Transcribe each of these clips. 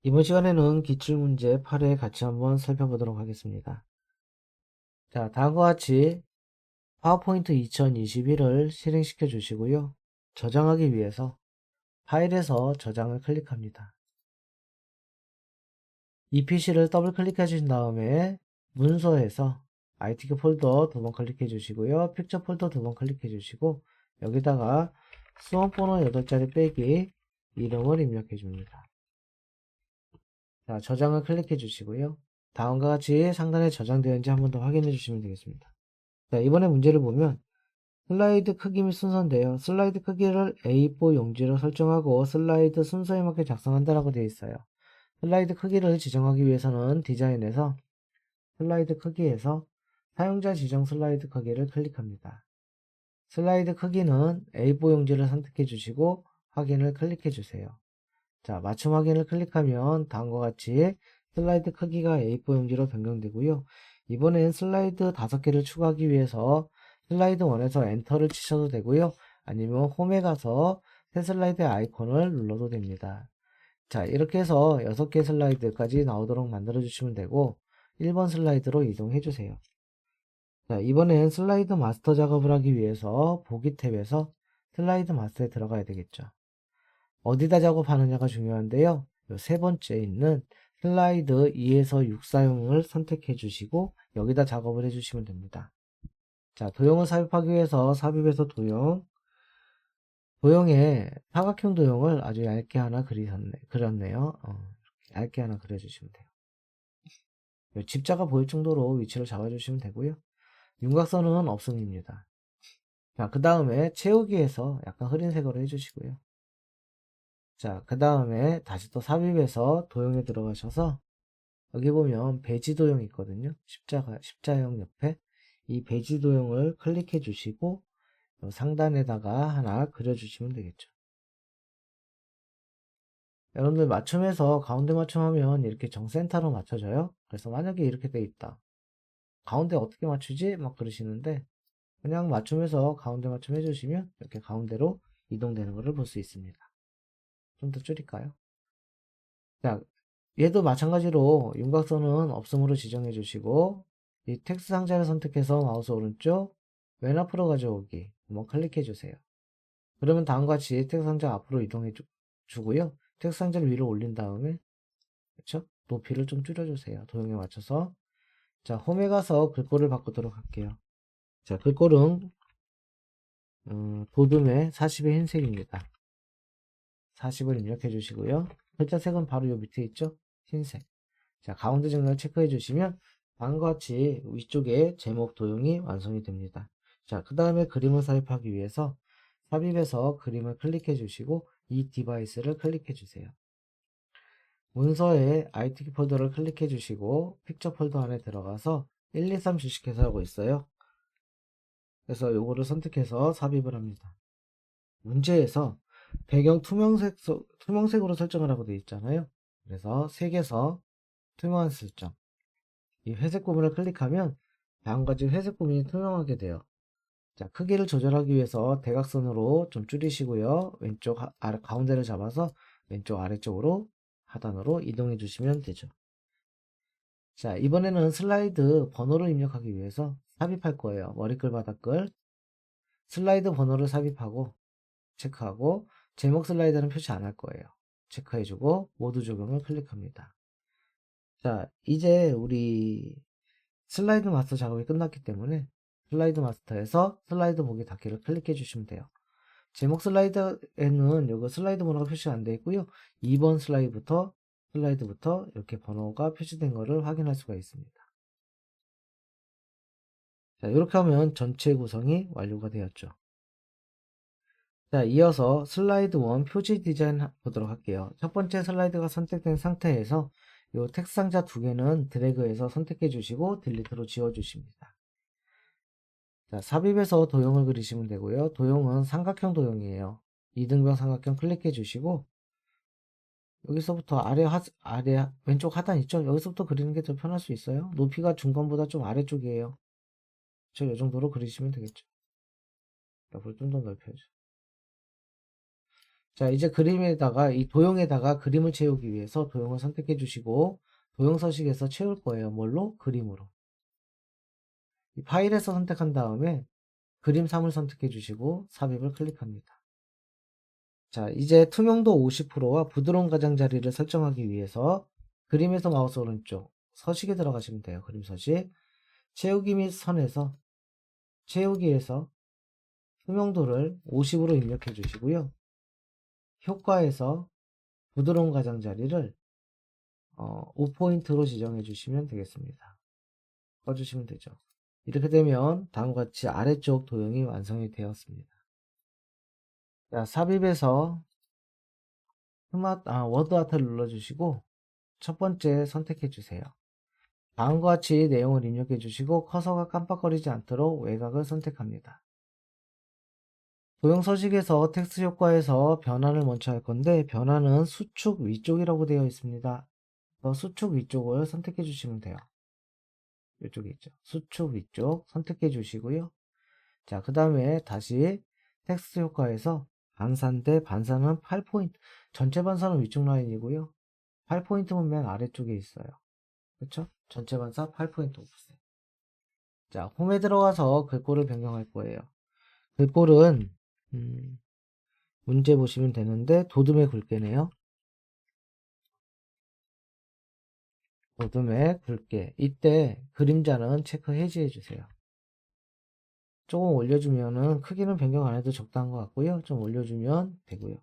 이번 시간에는 기출문제 8회 같이 한번 살펴보도록 하겠습니다. 자, 다음과 같이 파워포인트 2021을 실행시켜 주시고요. 저장하기 위해서 파일에서 저장을 클릭합니다. 이 PC를 더블 클릭해 주신 다음에 문서에서 ITK 폴더 두 번 클릭해 주시고요. 픽처 폴더 두 번 클릭해 주시고 여기다가 수험번호 8자리 빼기 이름을 입력해 줍니다. 자, 저장을 클릭해 주시고요. 다음과 같이 상단에 저장되었는지 한 번 더 확인해 주시면 되겠습니다. 자, 이번에 문제를 보면 슬라이드 크기 및 순서인데요. 슬라이드 크기를 A4 용지로 설정하고 슬라이드 순서에 맞게 작성한다라고 되어 있어요. 슬라이드 크기를 지정하기 위해서는 디자인에서 슬라이드 크기에서 사용자 지정 슬라이드 크기를 클릭합니다. 슬라이드 크기는 A4 용지를 선택해 주시고 확인을 클릭해 주세요. 자, 맞춤 확인을 클릭하면 다음과 같이 슬라이드 크기가 A4 용지로 변경되고요. 이번엔 슬라이드 5개를 추가하기 위해서 슬라이드 1에서 엔터를 치셔도 되고요. 아니면 홈에 가서 새 슬라이드의 아이콘을 눌러도 됩니다. 자, 이렇게 해서 6개 슬라이드까지 나오도록 만들어 주시면 되고 1번 슬라이드로 이동해 주세요. 자, 이번엔 슬라이드 마스터 작업을 하기 위해서 보기 탭에서 슬라이드 마스터에 들어가야 되겠죠. 어디다 작업하느냐가 중요한데요. 요 세 번째 있는 슬라이드 2에서 6 사용을 선택해 주시고 여기다 작업을 해 주시면 됩니다. 자, 도형을 삽입하기 위해서 삽입에서 도형에 사각형 도형을 아주 얇게 하나 그렸네요. 얇게 하나 그려주시면 돼요. 집자가 보일 정도로 위치를 잡아주시면 되고요. 윤곽선은 없음입니다. 자, 그 다음에 채우기에서 약간 흐린 색으로 해주시고요. 자, 그 다음에 다시 또 삽입해서 도형에 들어가셔서 여기 보면 배지 도형이 있거든요. 십자형 옆에 이 배지 도형을 클릭해 주시고 상단에다가 하나 그려주시면 되겠죠. 여러분들 맞춤해서 가운데 맞춤하면 이렇게 정센터로 맞춰져요. 그래서 만약에 이렇게 돼 있다. 가운데 어떻게 맞추지? 막 그러시는데 그냥 맞춤해서 가운데 맞춤 해주시면 이렇게 가운데로 이동되는 것을 볼 수 있습니다. 좀 더 줄일까요? 자, 얘도 마찬가지로 윤곽선은 없음으로 지정해 주시고 이 텍스트 상자를 선택해서 마우스 오른쪽 왼 앞으로 가져오기 한번 클릭해 주세요. 그러면 다음과 같이 텍스트 상자 앞으로 이동해 주고요. 텍스트 상자를 위로 올린 다음에 그렇죠? 높이를 좀 줄여주세요. 도형에 맞춰서. 자, 홈에 가서 글꼴을 바꾸도록 할게요. 자, 글꼴은 도둠의 40의 흰색입니다. 40을 입력해 주시고요. 글자색은 바로 요 밑에 있죠? 흰색. 자, 가운데 정렬 체크해 주시면 다음과 같이 위쪽에 제목 도형이 완성이 됩니다. 자, 그 다음에 그림을 삽입하기 위해서 삽입해서 그림을 클릭해 주시고 이 디바이스를 클릭해 주세요. 문서에 ITK 폴더를 클릭해 주시고 픽처 폴더 안에 들어가서 1, 2, 3 주식회사 하고 있어요. 그래서 요거를 선택해서 삽입을 합니다. 문제에서 배경 투명색으로 설정을 하고 되어 있잖아요. 그래서 색에서 투명한 설정 이 회색 부분을 클릭하면 다음과 같이 회색 부분이 투명하게 돼요. 자, 크기를 조절하기 위해서 대각선으로 좀 줄이시고요. 왼쪽 가운데를 잡아서 왼쪽 아래쪽으로 하단으로 이동해 주시면 되죠. 자, 이번에는 슬라이드 번호를 입력하기 위해서 삽입할 거예요. 머리글 바닥글 슬라이드 번호를 삽입하고 체크하고 제목 슬라이드는 표시 안 할 거예요. 체크해주고 모두 적용을 클릭합니다. 자, 이제 우리 슬라이드 마스터 작업이 끝났기 때문에 슬라이드 마스터에서 슬라이드 보기 닫기를 클릭해 주시면 돼요. 제목 슬라이드에는 여기 슬라이드 번호가 표시가 안 되어 있고요. 2번 슬라이드부터 이렇게 번호가 표시된 것을 확인할 수가 있습니다. 자, 이렇게 하면 전체 구성이 완료가 되었죠. 자, 이어서 슬라이드 1 표지 디자인 보도록 할게요. 첫 번째 슬라이드가 선택된 상태에서 이 텍스트 상자 두 개는 드래그해서 선택해 주시고 딜리트로 지워 주십니다. 자, 삽입해서 도형을 그리시면 되고요. 도형은 삼각형 도형이에요. 이등변 삼각형 클릭해 주시고 여기서부터 아래 왼쪽 하단 있죠? 여기서부터 그리는 게 더 편할 수 있어요. 높이가 중간보다 좀 아래쪽이에요. 이 정도로 그리시면 되겠죠. 옆을 좀 더 넓혀줘. 자, 이제 그림에다가, 이 도형에다가 그림을 채우기 위해서 도형을 선택해 주시고, 도형 서식에서 채울 거예요. 뭘로? 그림으로. 이 파일에서 선택한 다음에 그림 3을 선택해 주시고, 삽입을 클릭합니다. 자, 이제 투명도 50%와 부드러운 가장자리를 설정하기 위해서 그림에서 마우스 오른쪽 서식에 들어가시면 돼요. 그림 서식. 채우기 및 선에서 채우기에서 투명도를 50으로 입력해 주시고요. 효과에서 부드러운 가장자리를 5포인트로 지정해 주시면 되겠습니다. 꺼주시면 되죠. 이렇게 되면 다음과 같이 아래쪽 도형이 완성이 되었습니다. 자, 삽입에서 워드 아트를 눌러주시고 첫 번째 선택해 주세요. 다음과 같이 내용을 입력해 주시고 커서가 깜빡거리지 않도록 외곽을 선택합니다. 도형 서식에서 텍스트 효과에서 변환을 먼저 할 건데 변환은 수축 위쪽이라고 되어 있습니다. 수축 위쪽을 선택해 주시면 돼요. 이쪽에 있죠. 수축 위쪽 선택해 주시고요. 자, 그 다음에 다시 텍스트 효과에서 반사인데 반사는 8포인트. 전체 반사는 위쪽 라인이고요. 8포인트는 맨 아래쪽에 있어요. 그렇죠? 전체 반사 8포인트 오프셋. 자, 홈에 들어가서 글꼴을 변경할 거예요. 글꼴은 문제 보시면 되는데 도둠의 굵게네요. 도둠의 굵게. 이때 그림자는 체크 해지해 주세요. 조금 올려주면은 크기는 변경 안 해도 적당한 것 같고요. 좀 올려주면 되고요.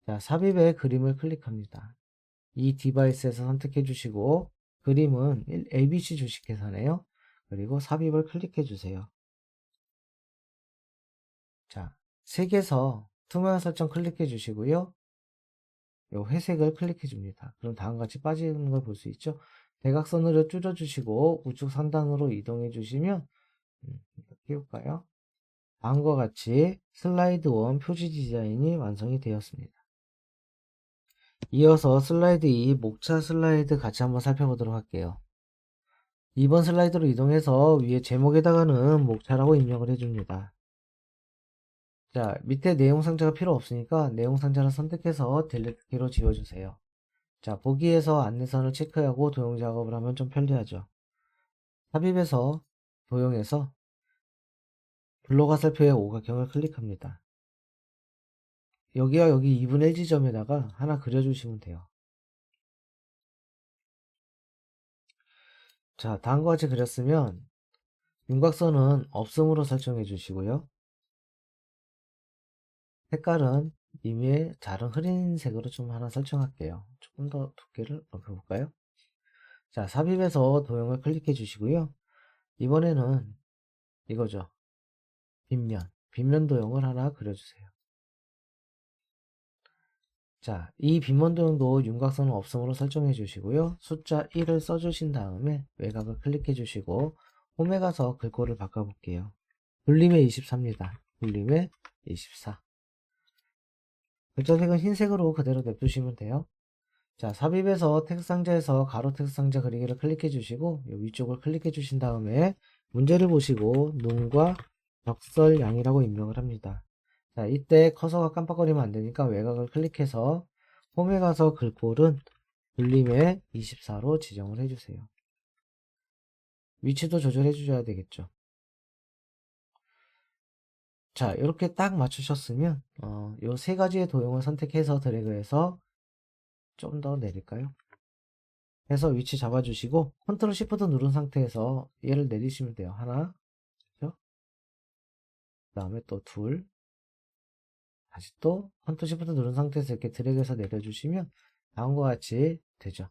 자, 삽입의 그림을 클릭합니다. 이 디바이스에서 선택해 주시고 그림은 ABC 주식회사네요. 그리고 삽입을 클릭해 주세요. 자, 색에서 투명 설정 클릭해 주시고요. 요 회색을 클릭해 줍니다. 그럼 다음과 같이 빠지는 걸 볼 수 있죠. 대각선으로 줄여 주시고 우측 상단으로 이동해 주시면 띄울까요? 다음과 같이 슬라이드 1 표지 디자인이 완성이 되었습니다. 이어서 슬라이드 2 목차 슬라이드 같이 한번 살펴보도록 할게요. 2번 슬라이드로 이동해서 위에 제목에다가는 목차라고 입력을 해줍니다. 자, 밑에 내용 상자가 필요 없으니까 내용 상자를 선택해서 딜리트 키로 지워주세요. 자, 보기에서 안내선을 체크하고 도형 작업을 하면 좀 편리하죠. 삽입에서 도형에서 블록 화살표의 오각형을 클릭합니다. 여기와 여기 2분의 1 지점에다가 하나 그려주시면 돼요. 자, 다음과 같이 그렸으면 윤곽선은 없음으로 설정해 주시고요. 색깔은 이미의 다른 흐린 색으로 좀 하나 설정할게요. 조금 더 두께를 높여볼까요? 자, 삽입에서 도형을 클릭해 주시고요. 이번에는 이거죠. 빗면 도형을 하나 그려주세요. 자, 이 빗면 도형도 윤곽선은 없음으로 설정해 주시고요. 숫자 1을 써주신 다음에 외곽을 클릭해 주시고 홈에 가서 글꼴을 바꿔볼게요. 굴림의 24입니다. 굴림의 24. 글자색은 흰색으로 그대로 냅두시면 돼요. 자, 삽입에서 텍스트 상자에서 가로 텍스트 상자 그리기를 클릭해 주시고 위쪽을 클릭해 주신 다음에 문제를 보시고 눈과 적설 양이라고 입력을 합니다. 자, 이때 커서가 깜빡거리면 안 되니까 외곽을 클릭해서 홈에 가서 글꼴은 굴림의 24로 지정을 해주세요. 위치도 조절해 주셔야 되겠죠. 자, 이렇게 딱 맞추셨으면 요 세 가지의 도형을 선택해서 드래그해서 좀 더 내릴까요? 해서 위치 잡아주시고 컨트롤 시프트 누른 상태에서 얘를 내리시면 돼요. 하나, 그 다음에 또 둘, 다시 또 컨트롤 시프트 누른 상태에서 이렇게 드래그해서 내려주시면 다음과 같이 되죠.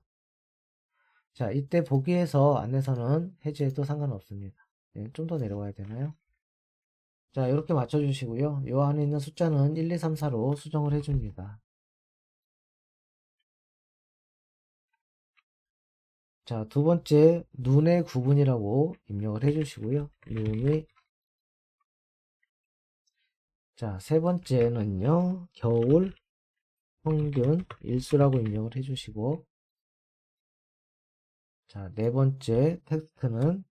자, 이때 보기에서 안에서는 해제해도 상관없습니다. 네, 좀 더 내려가야 되나요? 자, 이렇게 맞춰주시고요. 요 안에 있는 숫자는 1, 2, 3, 4로 수정을 해줍니다. 자, 두 번째 눈의 구분이라고 입력을 해주시고요. 눈이 자, 세 번째는요. 겨울 평균 일수라고 입력을 해주시고 자, 네 번째 텍스트는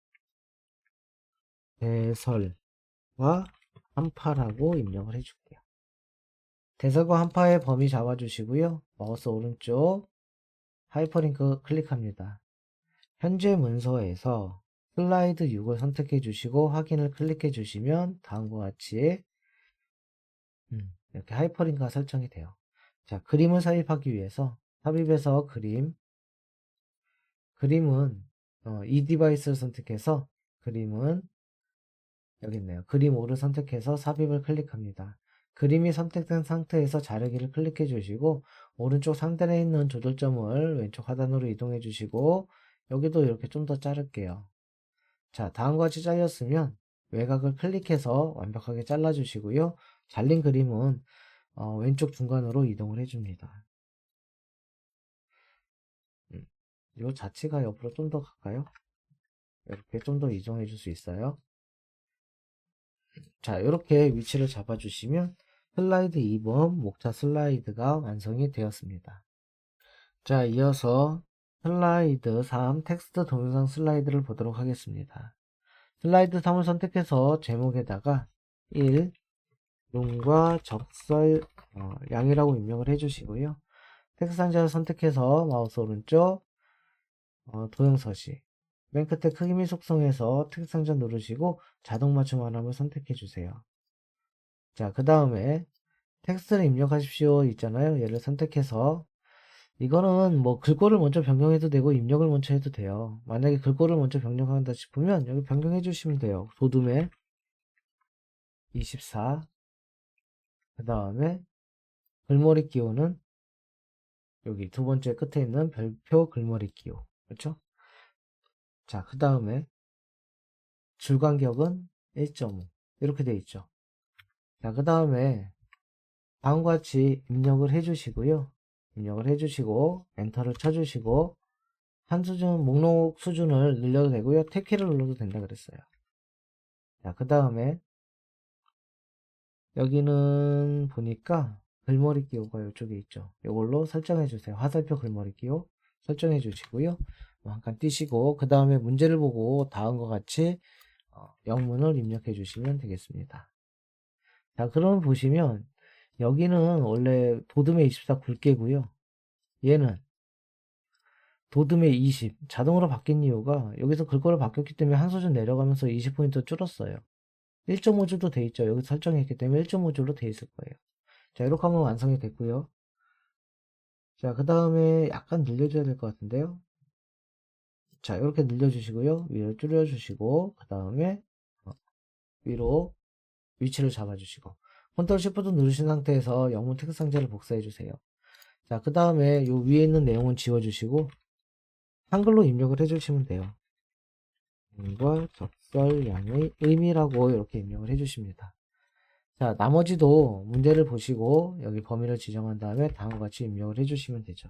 배설과 한파라고 입력을 해줄게요. 대상과 한파의 범위 잡아주시고요. 마우스 오른쪽 하이퍼링크 클릭합니다. 현재 문서에서 슬라이드 6을 선택해 주시고 확인을 클릭해 주시면 다음과 같이 이렇게 하이퍼링크가 설정이 돼요. 자, 그림을 삽입하기 위해서 삽입에서 그림은 이 디바이스를 선택해서 그림은 여기 있네요. 그림 5를 선택해서 삽입을 클릭합니다. 그림이 선택된 상태에서 자르기를 클릭해 주시고 오른쪽 상단에 있는 조절점을 왼쪽 하단으로 이동해 주시고 여기도 이렇게 좀 더 자를게요. 자, 다음과 같이 잘렸으면 외곽을 클릭해서 완벽하게 잘라 주시고요. 잘린 그림은 왼쪽 중간으로 이동을 해줍니다. 이 자체가 옆으로 좀 더 갈까요? 이렇게 좀 더 이동해 줄 수 있어요. 자, 이렇게 위치를 잡아 주시면 슬라이드 2번 목차 슬라이드가 완성이 되었습니다. 자, 이어서 슬라이드 3 텍스트 동영상 슬라이드를 보도록 하겠습니다. 슬라이드 3을 선택해서 제목에다가 1. 룸과 적설 양이라고 입력을 해주시고요. 텍스트 상자를 선택해서 마우스 오른쪽 도형서식 맨 끝에 크기 및 속성에서 텍스트 상자 누르시고 자동 맞춤 하나를 선택해 주세요. 자, 그 다음에 텍스트를 입력하십시오 있잖아요. 얘를 선택해서 이거는 뭐 글꼴을 먼저 변경해도 되고 입력을 먼저 해도 돼요. 만약에 글꼴을 먼저 변경한다 싶으면 여기 변경해 주시면 돼요. 도둠에 24. 그 다음에 글머리 기호는 여기 두 번째 끝에 있는 별표 글머리 기호. 그렇죠? 자, 그 다음에 줄 간격은 1.5 이렇게 되어 있죠. 자, 그 다음에 다음과 같이 입력을 해주시고요. 입력을 해주시고 엔터를 쳐주시고 한 수준 목록 수준을 늘려도 되고요. 탭키를 눌러도 된다 그랬어요. 자, 그 다음에 여기는 보니까 글머리 기호가 이쪽에 있죠. 이걸로 설정해 주세요. 화살표 글머리 기호 설정해 주시고요. 잠깐 띄시고 그 다음에 문제를 보고 다음과 같이 영문을 입력해 주시면 되겠습니다. 자, 그러면 보시면 여기는 원래 도둠의 24 굵게고요. 얘는 도둠의 20 자동으로 바뀐 이유가 여기서 글꼴을 바뀌었기 때문에 한 수준 내려가면서 20포인트 줄었어요. 1.5줄도 돼 있죠. 여기 설정했기 때문에 1.5줄로 돼 있을 거예요. 자, 이렇게 하면 완성이 됐고요. 자, 그 다음에 약간 늘려줘야 될 것 같은데요. 자, 이렇게 늘려주시고요. 위로 줄여주시고 그 다음에 위로 위치를 잡아주시고 컨트롤 시프트 누르신 상태에서 영문 텍스트 상자를 복사해 주세요. 자, 그 다음에 요 위에 있는 내용은 지워주시고 한글로 입력을 해주시면 돼요. 과 적절량의 의미라고 이렇게 입력을 해주십니다. 자, 나머지도 문제를 보시고 여기 범위를 지정한 다음에 다음과 같이 입력을 해주시면 되죠.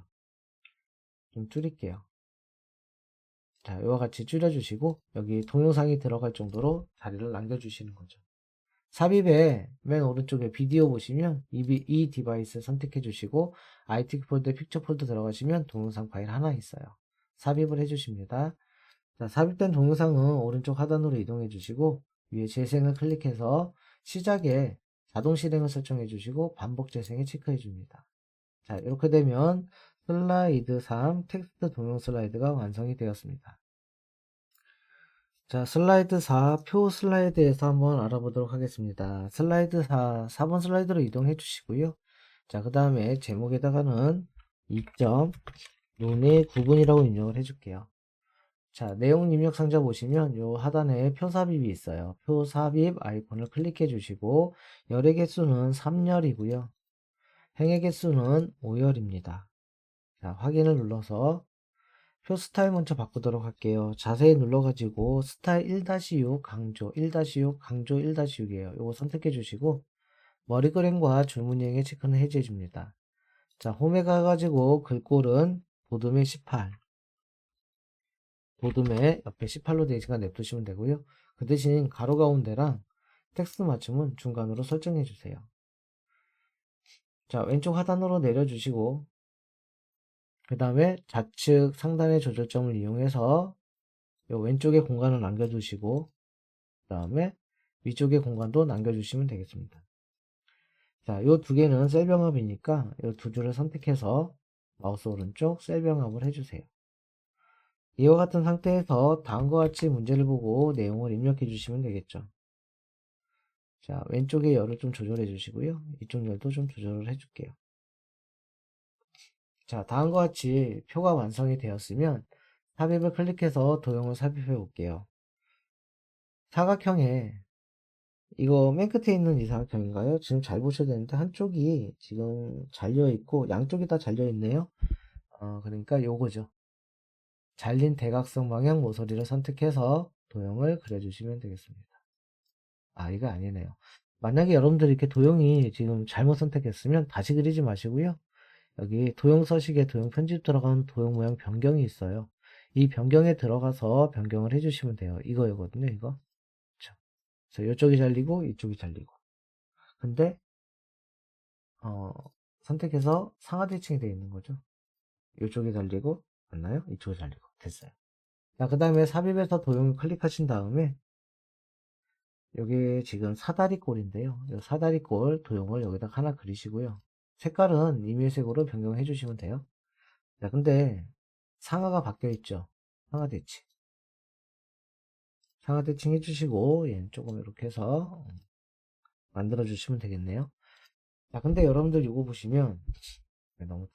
좀 줄일게요. 자, 이와 같이 줄여주시고 여기 동영상이 들어갈 정도로 자리를 남겨주시는 거죠. 삽입에 맨 오른쪽에 비디오 보시면 이 디바이스 선택해 주시고 IT 폴더 픽처 폴더 들어가시면 동영상 파일 하나 있어요. 삽입을 해 주십니다. 자, 삽입된 동영상은 오른쪽 하단으로 이동해 주시고 위에 재생을 클릭해서 시작에 자동 실행을 설정해 주시고 반복 재생에 체크해 줍니다. 자, 이렇게 되면 슬라이드 3 텍스트 동영 슬라이드가 완성이 되었습니다. 자, 슬라이드 4 표 슬라이드에서 한번 알아보도록 하겠습니다. 슬라이드 4번 슬라이드로 이동해 주시고요. 자, 그 다음에 제목에다가는 2점 눈의 구분이라고 입력을 해줄게요. 자, 내용 입력 상자 보시면 요 하단에 표 삽입이 있어요. 표 삽입 아이콘을 클릭해 주시고 열의 개수는 3열이고요. 행의 개수는 5열입니다. 자, 확인을 눌러서 표 스타일 먼저 바꾸도록 할게요. 자세히 눌러가지고 스타일 1-6 강조 1-6 강조 1-6이에요. 요거 선택해 주시고 머리그램과 줄무늬행의 체크는 해제해 줍니다. 자, 홈에 가가지고 글꼴은 도둠의 18 도둠의 옆에 18로 되어 있으니까 냅두시면 되고요. 그 대신 가로 가운데랑 텍스트 맞춤은 중간으로 설정해 주세요. 자, 왼쪽 하단으로 내려주시고 그 다음에 좌측 상단의 조절점을 이용해서 요 왼쪽에 공간을 남겨두시고 그 다음에 위쪽에 공간도 남겨주시면 되겠습니다. 자, 요 두 개는 셀 병합이니까 요 두 줄을 선택해서 마우스 오른쪽 셀 병합을 해주세요. 이와 같은 상태에서 다음과 같이 문제를 보고 내용을 입력해 주시면 되겠죠. 자, 왼쪽에 열을 좀 조절해 주시고요. 이쪽 열도 좀 조절을 해 줄게요. 자, 다음과 같이 표가 완성이 되었으면 삽입을 클릭해서 도형을 삽입해 볼게요. 사각형에 이거 맨 끝에 있는 이 사각형인가요? 지금 잘 보셔야 되는데 한쪽이 지금 잘려 있고 양쪽이 다 잘려 있네요. 그러니까 요거죠. 잘린 대각선 방향 모서리를 선택해서 도형을 그려주시면 되겠습니다. 아, 이거 아니네요. 만약에 여러분들이 이렇게 도형이 지금 잘못 선택했으면 다시 그리지 마시고요. 여기 도형 서식에 도형 편집 들어가는 도형 모양 변경이 있어요. 이 변경에 들어가서 변경을 해주시면 돼요. 이거거든요, 이거. 그쵸. 그래서 이쪽이 잘리고 이쪽이 잘리고. 근데 선택해서 상하 대칭이 되어 있는 거죠. 이쪽이 잘리고 맞나요? 이쪽이 잘리고 됐어요. 자, 그 다음에 삽입에서 도형을 클릭하신 다음에 여기 지금 사다리꼴인데요. 이 사다리꼴 도형을 여기다 하나 그리시고요. 색깔은 임의색으로 변경해 주시면 돼요. 자, 근데 상하가 바뀌어 있죠. 상하 대칭. 상하 대칭 해주시고 얘는 조금 이렇게 해서 만들어 주시면 되겠네요. 자, 근데 여러분들 이거 보시면 너무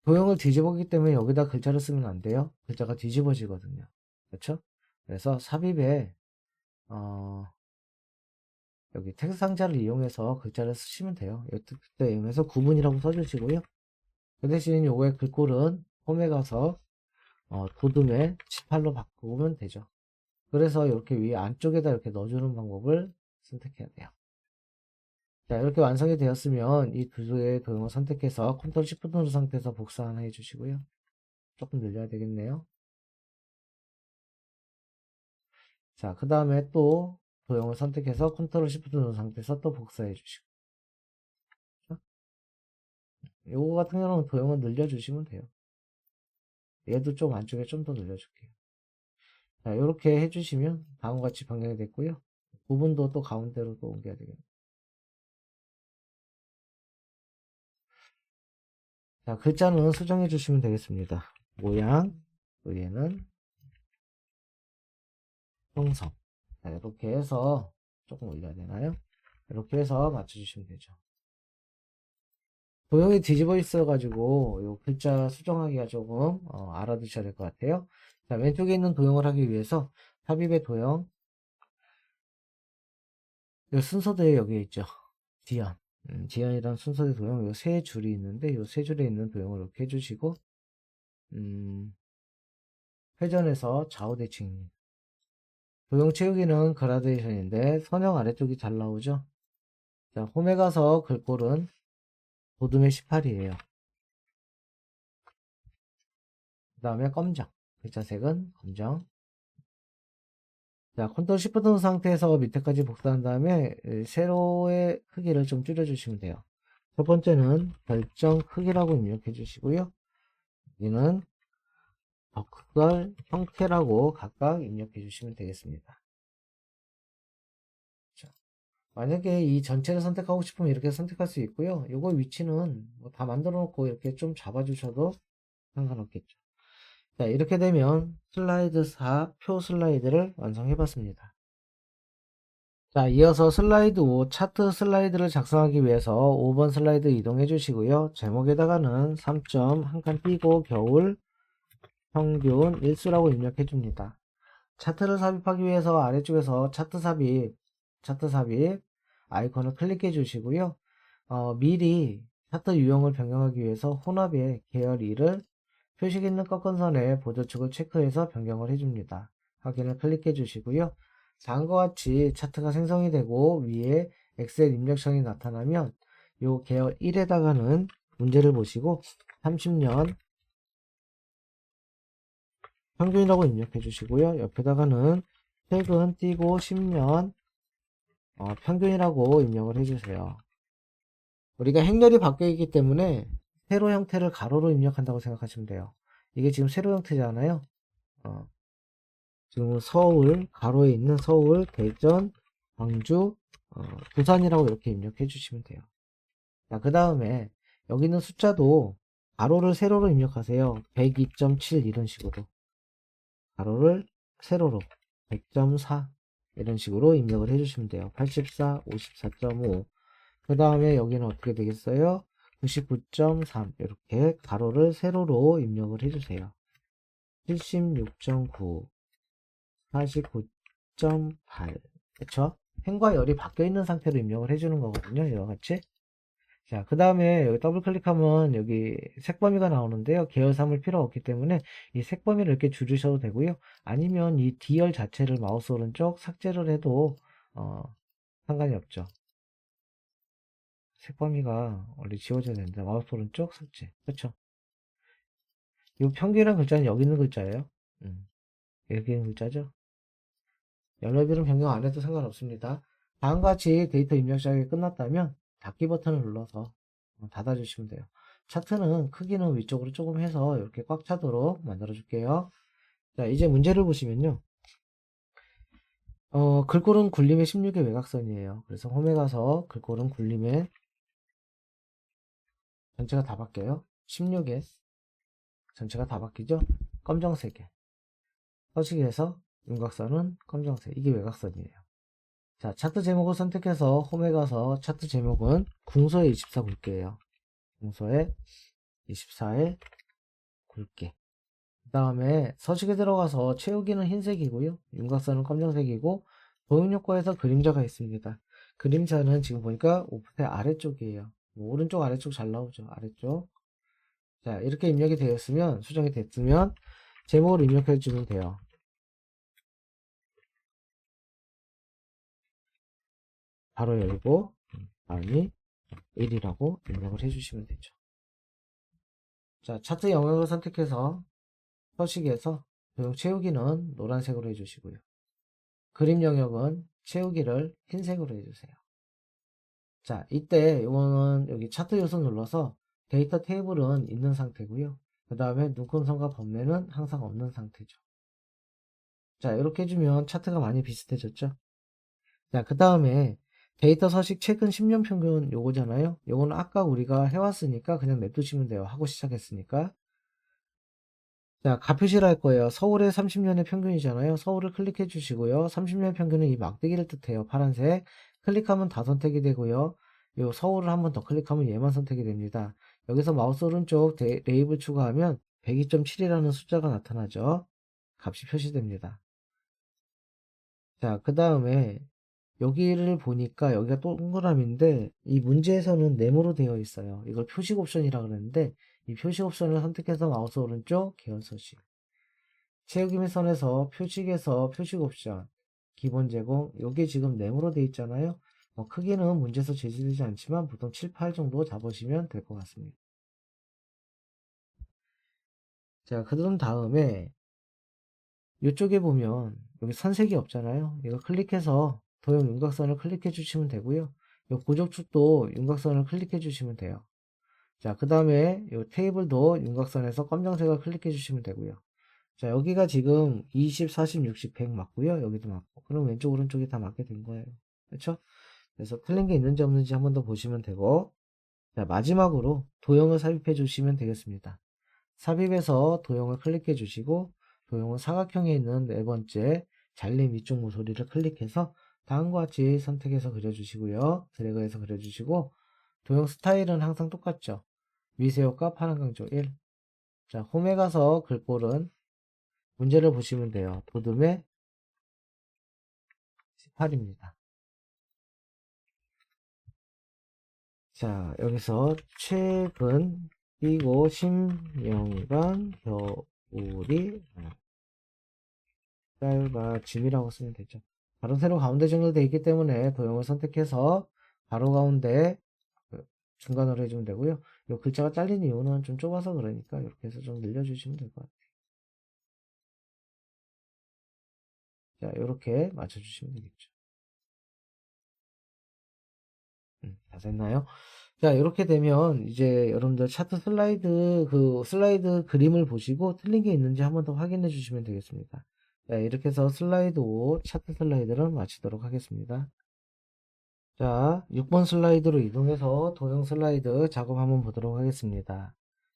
도형을 뒤집어기 때문에 여기다 글자를 쓰면 안 돼요. 글자가 뒤집어지거든요. 그렇죠? 그래서 삽입에 여기 텍스트 상자를 이용해서 글자를 쓰시면 돼요. 이때 이용해서 구문이라고 써주시고요. 그 대신 요거의 글꼴은 홈에 가서 도둠에 18로 바꾸면 되죠. 그래서 이렇게 위에 안쪽에다 이렇게 넣어주는 방법을 선택해야 돼요. 자, 이렇게 완성이 되었으면 이 두 개의 도형을 선택해서 컨트롤 시프트 누른 상태에서 복사 하나 해주시고요. 조금 늘려야 되겠네요. 자, 그 다음에 또 도형을 선택해서 컨트롤 시프트 누른 상태에서 또 복사해 주시고. 요거 같은 경우는 도형을 늘려주시면 돼요. 얘도 좀 안쪽에 좀 더 늘려줄게요. 자, 이렇게 해주시면 다음과 같이 변경이 됐고요. 부분도 또 가운데로 또 옮겨야 되겠네요. 자, 글자는 수정해 주시면 되겠습니다. 모양, 또 얘는 형성. 자, 이렇게 해서 조금 올려야 되나요? 이렇게 해서 맞춰주시면 되죠. 도형이 뒤집어 있어가지고 요 글자 수정하기가 조금 알아두셔야 될 것 같아요. 자, 왼쪽에 있는 도형을 하기 위해서 삽입의 도형, 요 순서대에 여기 있죠. 지연. 지연이란 순서대 도형 요 세 줄이 있는데 요 세 줄에 있는 도형을 이렇게 해주시고 회전해서 좌우 대칭입니다. 도형 채우기는 그라데이션인데 선형 아래쪽이 잘 나오죠. 자, 홈에 가서 글꼴은 도둠의 18이에요. 그 다음에 검정. 글자 색은 검정. 자, 컨트롤 시프트 누른 상태에서 밑에까지 복사한 다음에 세로의 크기를 좀 줄여주시면 돼요. 첫 번째는 결정 크기라고 입력해 주시고요. 여기는 벽걸 형태라고 각각 입력해 주시면 되겠습니다. 자, 만약에 이 전체를 선택하고 싶으면 이렇게 선택할 수 있고요. 요거 위치는 뭐다 만들어 놓고 이렇게 좀 잡아 주셔도 상관없겠죠. 자, 이렇게 되면 슬라이드 4 표 슬라이드를 완성해 봤습니다. 자, 이어서 슬라이드 5 차트 슬라이드를 작성하기 위해서 5번 슬라이드 이동해 주시고요. 제목에다가는 3점 한 칸 띄고 겨울 평균 일수라고 입력해 줍니다. 차트를 삽입하기 위해서 아래쪽에서 차트 삽입 아이콘을 클릭해 주시고요. 미리 차트 유형을 변경하기 위해서 혼합의 계열 2를 표식 있는 꺾은 선에 보조축을 체크해서 변경을 해줍니다. 확인을 클릭해 주시고요. 다음과 같이 차트가 생성이 되고 위에 엑셀 입력창이 나타나면 요 계열 1에다가는 문제를 보시고 30년 평균이라고 입력해 주시고요. 옆에다가는 최근 띄고 10년 평균이라고 입력을 해주세요. 우리가 행렬이 바뀌어 있기 때문에 세로 형태를 가로로 입력한다고 생각하시면 돼요. 이게 지금 세로 형태잖아요. 지금 서울, 가로에 있는 서울, 대전, 광주, 부산이라고 이렇게 입력해 주시면 돼요. 자, 그 다음에 여기 있는 숫자도 가로를 세로로 입력하세요. 102.7 이런 식으로. 가로를 세로로 100.4 이런 식으로 입력을 해주시면 돼요. 84, 54.5. 그 다음에 여기는 어떻게 되겠어요? 99.3 이렇게 가로를 세로로 입력을 해주세요. 76.9, 49.8 그쵸? 횡과 열이 바뀌어 있는 상태로 입력을 해주는 거거든요. 이와 같이. 자, 그 다음에 여기 더블 클릭하면 여기 색범위가 나오는데요. 계열 삼을 필요 없기 때문에 이 색범위를 이렇게 줄이셔도 되고요. 아니면 이 D열 자체를 마우스 오른쪽 삭제를 해도 상관이 없죠. 색범위가 원래 지워져야 되는데 마우스 오른쪽 삭제. 그렇죠? 이 평균이라는 글자는 여기 있는 글자예요. 여기 있는 글자죠. 연료비는 변경 안 해도 상관없습니다. 다음과 같이 데이터 입력 작업이 끝났다면 닫기 버튼을 눌러서 닫아주시면 돼요. 차트는 크기는 위쪽으로 조금 해서 이렇게 꽉 차도록 만들어 줄게요. 자, 이제 문제를 보시면요. 글꼴은 굴림의 16의 외곽선이에요. 그래서 홈에 가서 글꼴은 굴림의 전체가 다 바뀌어요. 16에 전체가 다 바뀌죠. 검정색에 서식에서 윤곽선은 검정색, 이게 외곽선이에요. 자, 차트 제목을 선택해서 홈에 가서 차트 제목은 궁서의 24 굵게예요. 궁서의 24의 굵게. 그 다음에 서식에 들어가서 채우기는 흰색이고요. 윤곽선은 검정색이고 도형효과에서 그림자가 있습니다. 그림자는 지금 보니까 오프의 아래쪽이에요. 오른쪽 아래쪽 잘 나오죠. 아래쪽. 자, 이렇게 입력이 되었으면, 수정이 됐으면 제목을 입력해 주면 돼요. 바로 열고 다음이 1이라고 입력을 해주시면 되죠. 자, 차트 영역을 선택해서 서식에서 도형 채우기는 노란색으로 해주시고요. 그림 영역은 채우기를 흰색으로 해주세요. 자, 이때 이거는 여기 차트 요소 눌러서 데이터 테이블은 있는 상태고요. 그 다음에 눈금선과 범례는 항상 없는 상태죠. 자, 이렇게 해주면 차트가 많이 비슷해졌죠. 자, 그 다음에 데이터 서식 최근 10년 평균 요거잖아요. 요거는 아까 우리가 해왔으니까 그냥 냅두시면 돼요. 하고 시작했으니까. 자, 가표시를 할 거예요. 서울의 30년의 평균이잖아요. 서울을 클릭해 주시고요. 30년의 평균은 이 막대기를 뜻해요. 파란색. 클릭하면 다 선택이 되고요. 요 서울을 한 번 더 클릭하면 얘만 선택이 됩니다. 여기서 마우스 오른쪽 레이블 추가하면 102.7이라는 숫자가 나타나죠. 값이 표시됩니다. 자, 그 다음에 여기를 보니까 여기가 동그라미인데 이 문제에서는 네모로 되어 있어요. 이걸 표식 옵션이라 그러는데 이 표식 옵션을 선택해서 마우스 오른쪽 계열 서식. 채우기 및 선에서 표식에서 표식 옵션, 기본 제공, 요게 지금 네모로 되어 있잖아요. 크기는 문제에서 제시되지 않지만 보통 7, 8 정도 잡으시면 될 것 같습니다. 자, 그런 다음에 이쪽에 보면 여기 선색이 없잖아요. 이거 클릭해서 도형 윤곽선을 클릭해 주시면 되고요. 이 고적축도 윤곽선을 클릭해 주시면 돼요. 자, 그 다음에 이 테이블도 윤곽선에서 검정색을 클릭해 주시면 되고요. 자, 여기가 지금 20, 40, 60, 100 맞고요. 여기도 맞고. 그럼 왼쪽, 오른쪽이 다 맞게 된 거예요. 그렇죠? 그래서 틀린 게 있는지 없는지 한 번 더 보시면 되고. 자, 마지막으로 도형을 삽입해 주시면 되겠습니다. 삽입해서 도형을 클릭해 주시고, 도형은 사각형에 있는 네 번째 잘림 위쪽 모서리를 클릭해서 다음과 같이 선택해서 그려주시고요. 드래그해서 그려주시고, 도형 스타일은 항상 똑같죠. 미세효과 파란 강조 1. 자, 홈에 가서 글꼴은 문제를 보시면 돼요. 도둠의 18입니다. 자, 여기서 최근 그리고 10년간 겨울이 짧아짐이라고 쓰면 되죠. 바로 세로 가운데 정렬되어 있기 때문에 도형을 선택해서 바로 가운데 중간으로 해주면 되고요. 이 글자가 잘린 이유는 좀 좁아서 그러니까 이렇게 해서 좀 늘려주시면 될 것 같아요. 자, 이렇게 맞춰주시면 되겠죠. 다 됐나요? 자, 이렇게 되면 이제 여러분들 차트 슬라이드 그림을 보시고 틀린 게 있는지 한 번 더 확인해 주시면 되겠습니다. 자, 이렇게 해서 슬라이드 5 차트 슬라이드를 마치도록 하겠습니다. 자, 6번 슬라이드로 이동해서 도형 슬라이드 작업 한번 보도록 하겠습니다.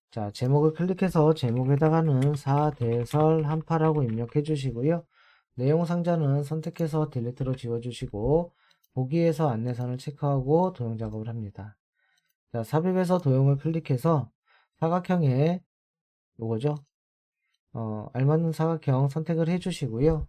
자, 제목을 클릭해서 제목에다가는 4대설 한파라고 입력해 주시고요. 내용 상자는 선택해서 딜리트로 지워주시고 보기에서 안내선을 체크하고 도형 작업을 합니다. 자, 삽입해서 도형을 클릭해서 사각형에 요거죠. 알맞는 사각형 선택을 해 주시고요.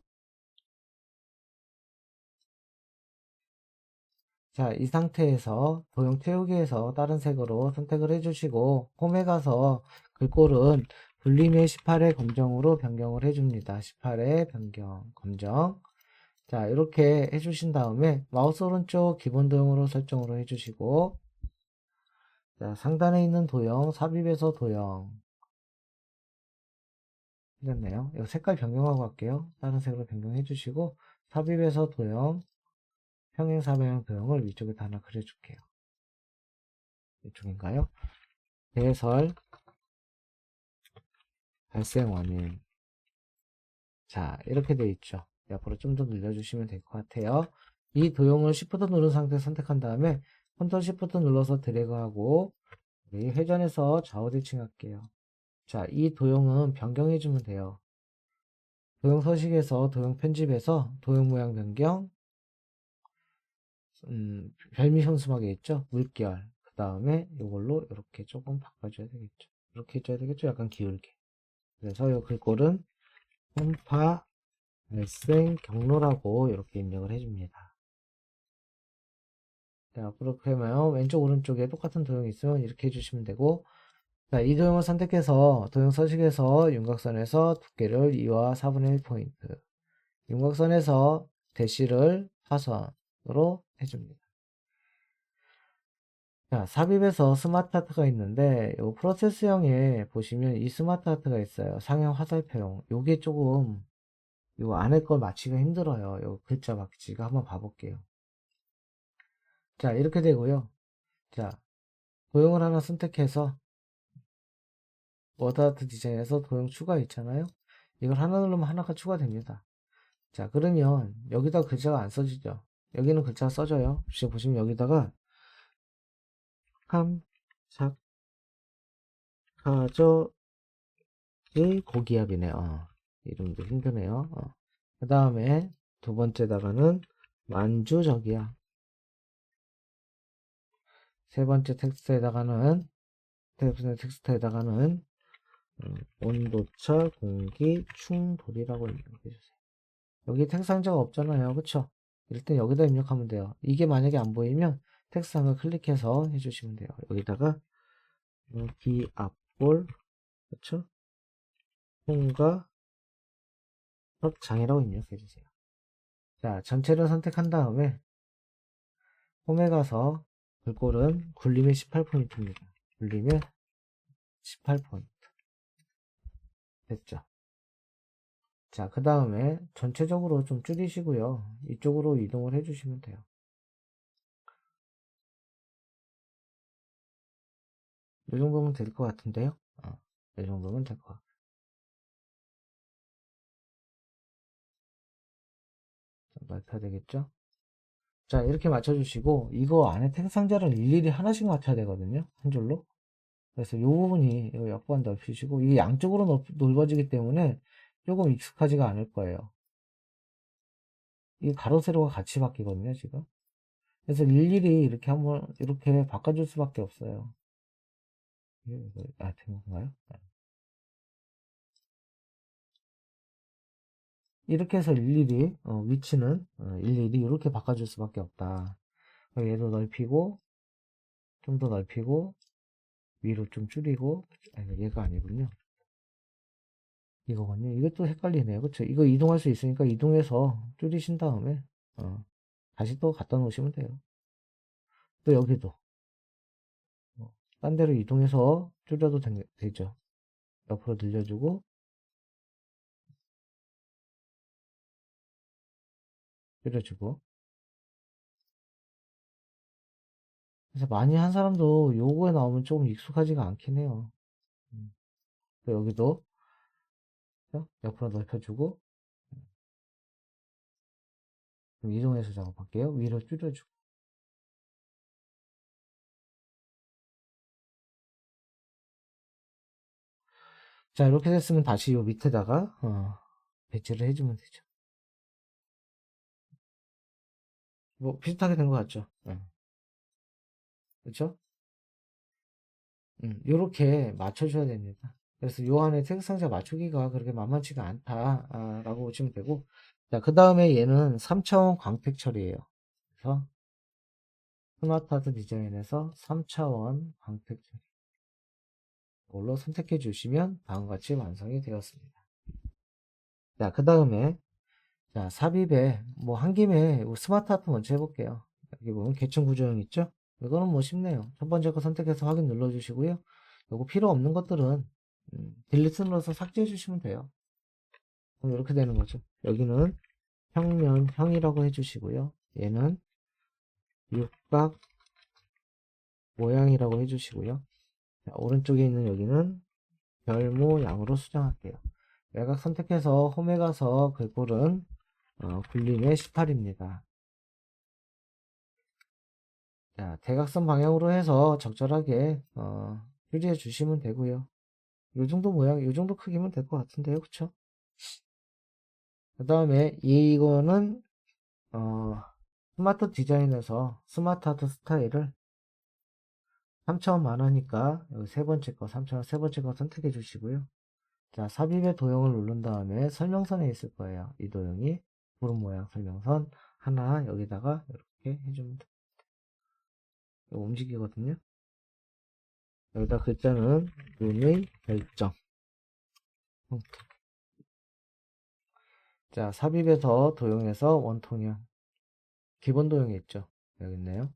자, 이 상태에서 도형 태우기에서 다른 색으로 선택을 해주시고 홈에 가서 글꼴은 분림의 18의 검정으로 변경을 해줍니다. 18의 변경, 검정. 자, 이렇게 해주신 다음에 마우스 오른쪽 기본 도형으로 설정으로 해주시고 자, 상단에 있는 도형 삽입해서 도형 됐네요. 이거 색깔 변경하고 갈게요. 다른 색으로 변경해 주시고 삽입해서 도형 평행사변형 도형을 위쪽에다 하나 그려줄게요. 이쪽인가요? 대설 발생 원인. 자, 이렇게 되어 있죠. 옆으로 좀 더 늘려주시면 될 것 같아요. 이 도형을 Shift 누른 상태에서 선택한 다음에 Ctrl Shift 눌러서 드래그하고 우리 회전해서 좌우 대칭할게요. 자, 이 도형은 변경해주면 돼요. 도형 서식에서 도형 편집에서 도형 모양 변경, 별미 현수막에 있죠? 물결. 그 다음에 이걸로 이렇게 조금 바꿔줘야 되겠죠. 이렇게 해줘야 되겠죠? 약간 기울게. 그래서 이 글꼴은 홈파 발생 경로라고 이렇게 입력을 해줍니다. 자, 그렇게 하면 왼쪽 오른쪽에 똑같은 도형이 있으면 이렇게 해주시면 되고 자, 이 도형을 선택해서 도형 서식에서 윤곽선에서 두께를 2와 4분의 1포인트 윤곽선에서 대시를 파선으로 해줍니다. 자, 삽입에서 스마트 하트가 있는데 이 프로세스형에 보시면 이 스마트 하트가 있어요. 상형 화살표형. 요게 조금 요 안에 걸 맞추기가 힘들어요. 요 글자 맞추기가 한번 봐볼게요. 자, 이렇게 되고요. 자, 도형을 하나 선택해서 워드아트 디자인에서 도형 추가 있잖아요. 이걸 하나 누르면 하나가 추가됩니다. 자, 그러면 여기다 글자가 안 써지죠. 여기는 글자가 써져요. 지금 보시면 여기다가 함착하저의 고기압이네요. 이름도 힘드네요. 그 다음에 두 번째다가는 만주적이야. 세 번째 텍스트에다가는 온도차 공기 충돌이라고 입력해주세요. 여기 텍스트 상자가 없잖아요. 그쵸? 일단 여기다 입력하면 돼요. 이게 만약에 안 보이면 텍스트 상을 클릭해서 해주시면 돼요. 여기다가 기압볼 그쵸? 통과 장이라고 입력해주세요. 자, 전체를 선택한 다음에 홈에 가서 글꼴은 굴림의 18포인트입니다. 굴림의 18포인트. 됐죠? 자, 그 다음에 전체적으로 좀 줄이시고요. 이쪽으로 이동을 해주시면 돼요. 이 정도면 될 것 같은데요? 이 정도면 될 것 같아요. 맞춰야 되겠죠? 자, 이렇게 맞춰주시고, 이거 안에 텍스트 상자를 일일이 하나씩 맞춰야 되거든요. 한 줄로. 그래서 이 부분이, 이거 역관 넓히시고, 이게 양쪽으로 넓어지기 때문에 조금 익숙하지가 않을 거예요. 이 가로, 세로가 같이 바뀌거든요, 지금. 그래서 일일이 이렇게 한번, 이렇게 바꿔줄 수밖에 없어요. 된 건가요? 이렇게 해서 일일이, 위치는, 일일이 이렇게 바꿔줄 수밖에 없다. 얘도 넓히고, 좀 더 넓히고, 위로 좀 줄이고, 아니, 얘가 아니군요. 이거군요. 이것도 헷갈리네요. 그쵸? 이거 이동할 수 있으니까 이동해서 줄이신 다음에, 다시 또 갖다 놓으시면 돼요. 또 여기도, 딴 데로 이동해서 줄여도 되죠. 옆으로 늘려주고, 줄여주고. 그래서 많이 한 사람도 요거에 나오면 조금 익숙하지가 않긴 해요. 또 여기도, 옆으로 넓혀주고, 이동해서 작업할게요. 위로 줄여주고. 자, 이렇게 됐으면 다시 요 밑에다가, 배치를 해주면 되죠. 뭐, 비슷하게 된 것 같죠? 그쵸? 요렇게 맞춰줘야 됩니다. 그래서 요 안에 태극상자 맞추기가 그렇게 만만치가 않다, 라고 보시면 되고. 자, 그 다음에 얘는 3차원 광택 처리예요. 그래서 스마트하드 디자인에서 3차원 광택 처리. 이걸로 선택해 주시면 다음과 같이 완성이 되었습니다. 자, 그 다음에 자, 삽입에 뭐 한 김에 스마트 아트 먼저 해볼게요. 여기 보면 계층 구조형 있죠? 이거는 뭐 쉽네요. 첫 번째 거 선택해서 확인 눌러주시고요. 요거 필요 없는 것들은 딜리트 눌러서 삭제해 주시면 돼요. 그럼 이렇게 되는 거죠. 여기는 평면형이라고 해주시고요. 얘는 육각 모양이라고 해주시고요. 자, 오른쪽에 있는 여기는 별 모양으로 수정할게요. 외곽 선택해서 홈에 가서 그 꼴은 굴림의 18입니다. 자, 대각선 방향으로 해서 적절하게 휴지해 주시면 되고요. 요 정도 모양, 요 정도 크기면 될 것 같은데요, 그쵸? 그 다음에 이거는 스마트 디자인에서 스마트 아트 스타일을 3차원 만화니까 여기 세 번째 거, 3차원 세 번째 거 선택해 주시고요. 자, 삽입의 도형을 누른 다음에 설명선에 있을 거예요. 이 도형이 구름 모양 설명선 하나 여기다가 이렇게 해주면 돼요. 움직이거든요. 여기다 글자는 눈의 결정. 자, 삽입에서 도형에서 원통형. 기본 도형이 있죠. 여기 있네요.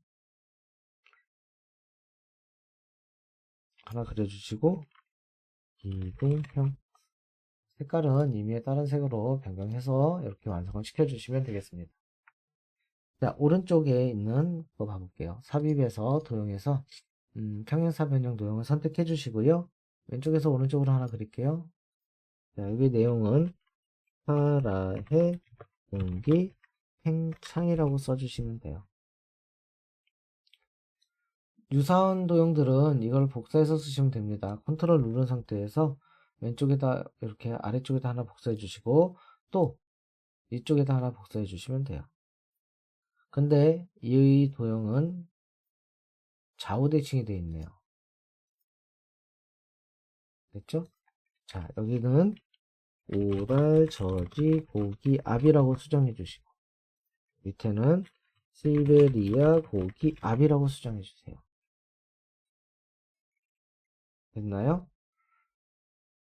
하나 그려주시고, 기둥형. 색깔은 이미에 다른 색으로 변경해서 이렇게 완성을 시켜주시면 되겠습니다. 자, 오른쪽에 있는 거 봐볼게요. 삽입에서 도형에서 평행사 변형 도형을 선택해 주시고요. 왼쪽에서 오른쪽으로 하나 그릴게요. 자, 여기 내용은 파라해 공기 팽창이라고 써주시면 돼요. 유사한 도형들은 이걸 복사해서 쓰시면 됩니다. 컨트롤 누른 상태에서 왼쪽에다 이렇게 아래쪽에다 하나 복사해 주시고 또 이쪽에다 하나 복사해 주시면 돼요. 근데 이 도형은 좌우 대칭이 되어 있네요. 됐죠? 자, 여기는 오랄, 저지, 고기, 압이라고 수정해 주시고 밑에는 시베리아, 고기, 압이라고 수정해 주세요. 됐나요?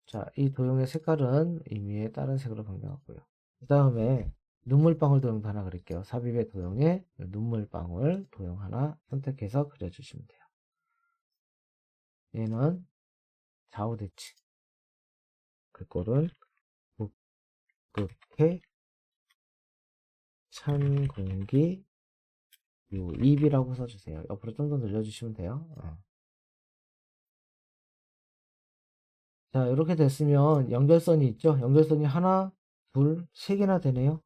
자, 이 도형의 색깔은 의미에 다른 색으로 변경하고요. 그 다음에 눈물방울 도형도 하나 그릴게요. 삽입의 도형에 눈물방울 도형 하나 선택해서 그려주시면 돼요. 얘는 좌우대칭. 그 꼴은 북극해 찬 공기 요 입이라고 써주세요. 옆으로 좀 더 늘려주시면 돼요. 자, 이렇게 됐으면 연결선이 있죠? 연결선이 하나, 둘, 세 개나 되네요.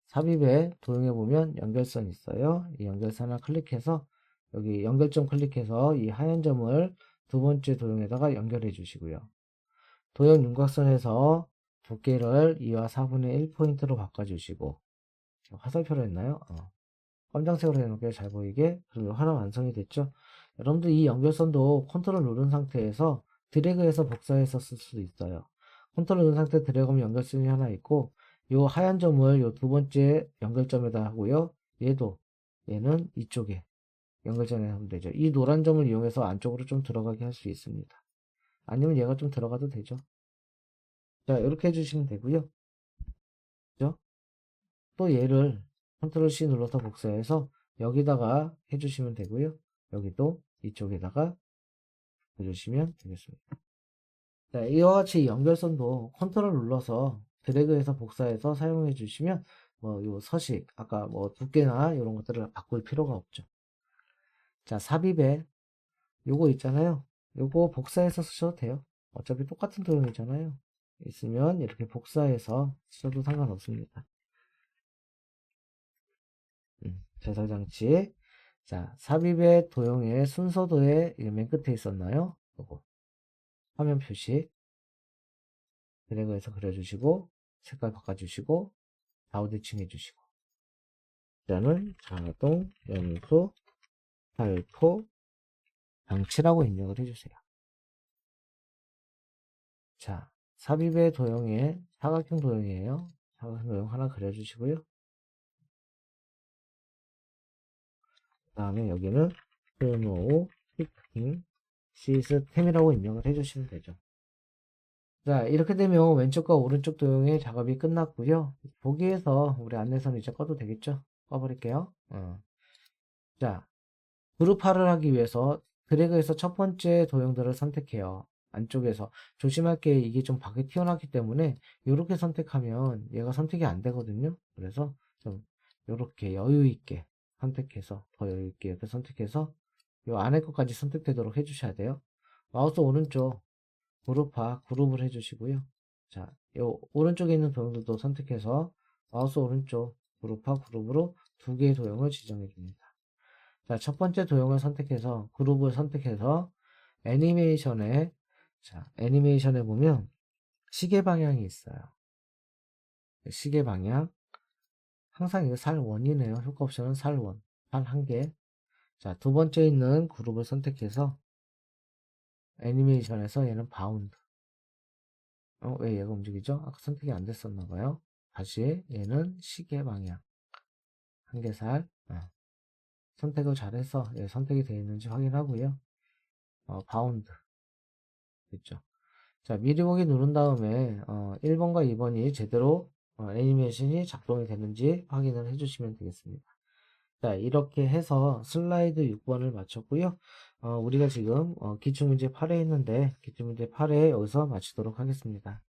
삽입에 도형에 보면 연결선 있어요. 이 연결선 하나 클릭해서 여기 연결점 클릭해서 이 하얀 점을 두 번째 도형에다가 연결해 주시고요. 도형 윤곽선에서 두께를 2와 4분의 1포인트로 바꿔주시고 화살표로 했나요? 검정색으로 해놓을게요. 잘 보이게. 그리고 하나 완성이 됐죠? 여러분들 이 연결선도 컨트롤 누른 상태에서 드래그해서 복사해서 쓸 수도 있어요. 컨트롤 누른 상태 드래그하면 연결선이 하나 있고 요 하얀 점을 요 두 번째 연결점에다 하고요. 얘는 이쪽에 연결점에 하면 되죠. 이 노란 점을 이용해서 안쪽으로 좀 들어가게 할 수 있습니다. 아니면 얘가 좀 들어가도 되죠. 자, 이렇게 해주시면 되고요. 그죠? 또 얘를 컨트롤 C 눌러서 복사해서 여기다가 해주시면 되고요. 여기도 이쪽에다가 해주시면 되겠습니다. 자, 이와 같이 연결선도 컨트롤 눌러서 드래그해서 복사해서 사용해 주시면 뭐 요 서식 아까 뭐 두께나 이런 것들을 바꿀 필요가 없죠. 자, 삽입에 요거 있잖아요. 요거 복사해서 쓰셔도 돼요. 어차피 똑같은 도형이잖아요. 있으면 이렇게 복사해서 쓰셔도 상관없습니다. 제설장치. 자, 삽입의 도형의 순서도에 맨 끝에 있었나요? 요거. 화면 표시. 드래그해서 그려주시고, 색깔 바꿔주시고, 좌우대칭 해주시고. 일단은 자동 염소 발포 장치라고 입력을 해주세요. 자, 삽입의 도형의 사각형 도형이에요. 사각형 도형 하나 그려주시고요. 그 다음에 여기는 스노우 피팅 시스템이라고 입력을 해주시면 되죠. 자, 이렇게 되면 왼쪽과 오른쪽 도형의 작업이 끝났고요. 보기에서 우리 안내선 이제 꺼도 되겠죠? 꺼버릴게요. 자, 그룹화를 하기 위해서 드래그해서 첫 번째 도형들을 선택해요. 안쪽에서 조심할 게 이게 좀 밖에 튀어나왔기 때문에 이렇게 선택하면 얘가 선택이 안 되거든요. 그래서 좀 이렇게 여유 있게 선택해서 더 여유 있게 이렇게 선택해서 이 안에 것까지 선택되도록 해주셔야 돼요. 마우스 오른쪽 그룹화 그룹을 해주시고요. 자, 요 오른쪽에 있는 도형들도 선택해서 마우스 오른쪽 그룹화 그룹으로 두 개의 도형을 지정해 줍니다. 자, 첫 번째 도형을 선택해서 그룹을 선택해서 애니메이션에 자, 애니메이션에 보면 시계 방향이 있어요. 시계 방향 항상 이거 살 원이네요. 효과 옵션은 살 원, 살 한 개. 자, 두 번째 있는 그룹을 선택해서 애니메이션에서 얘는 바운드. 왜 얘가 움직이죠? 아까 선택이 안 됐었나 봐요. 다시 얘는 시계 방향 한 개 살. 선택을 잘해서 예, 선택이 되어 있는지 확인하고요. 바운드 됐죠. 자, 미리 보기 누른 다음에 1번과 2번이 제대로 애니메이션이 작동이 되는지 확인을 해주시면 되겠습니다. 자, 이렇게 해서 슬라이드 6번을 마쳤고요. 우리가 지금 기출문제 8회 했는데 기출문제 8회 여기서 마치도록 하겠습니다.